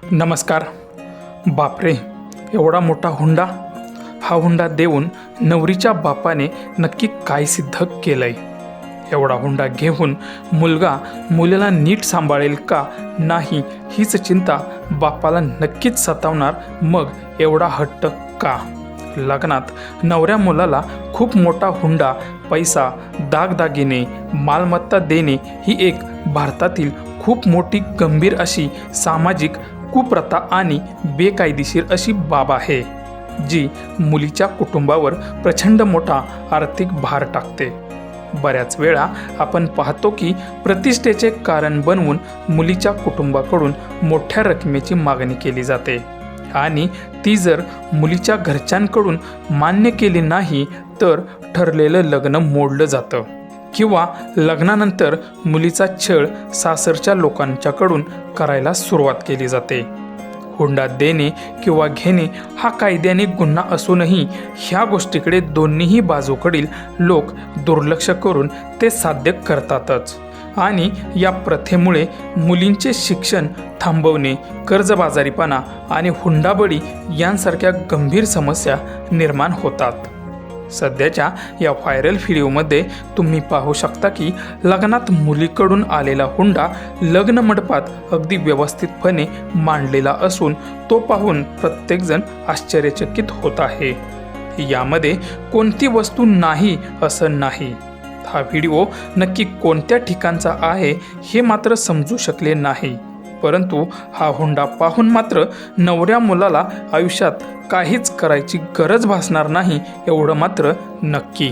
नमस्कार. बापरे, एवढा मोठा हुंडा. हा हुंडा देऊन नवरीच्या बापाने नक्की काय सिद्ध केलंय? एवढा हुंडा घेऊन मुलगा मुलीला नीट सांभाळेल का नाही हीच चिंता बापाला नक्कीच सतावणार. मग एवढा हट्ट का? लग्नात नवऱ्या मुलाला खूप मोठा हुंडा, पैसा, दागदागिने, मालमत्ता देणे ही एक भारतातील खूप मोठी गंभीर अशी सामाजिक कुप्रथा आणि बेकायदेशीर अशी बाब आहे, जी मुलीच्या कुटुंबावर प्रचंड मोठा आर्थिक भार टाकते. बऱ्याच वेळा आपण पाहतो की प्रतिष्ठेचे कारण बनवून मुलीच्या कुटुंबाकडून मोठ्या रकमेची मागणी केली जाते आणि ती जर मुलीच्या घरच्यांकडून मान्य केली नाही तर ठरलेलं लग्न मोडलं जातं किंवा लग्नानंतर मुलीचा छळ सासरच्या लोकांच्याकडून करायला सुरुवात केली जाते. हुंडा देणे किंवा घेणे हा कायद्याने गुन्हा असूनही ह्या गोष्टीकडे दोन्हीही बाजूकडील लोक दुर्लक्ष करून ते साध्य करतातच. आणि या प्रथेमुळे मुलींचे शिक्षण थांबवणे, कर्जबाजारीपणा आणि हुंडाबळी यांसारख्या गंभीर समस्या निर्माण होतात. सध्याच्या या व्हायरल व्हिडिओमध्ये तुम्ही पाहू शकता की लग्नात मुलीकडून आलेला हुंडा लग्न मंडपात अगदी व्यवस्थितपणे मांडलेला असून तो पाहून प्रत्येकजण आश्चर्यचकित होत आहे. यामध्ये कोणती वस्तू नाही असं नाही. हा व्हिडिओ नक्की कोणत्या ठिकाणचा आहे हे मात्र समजू शकले नाही, परंतु हा हुंडा पाहून मात्र नवऱ्या मुलाला आयुष्यात काहीच करायची गरज भासणार नाही एवढं मात्र नक्की.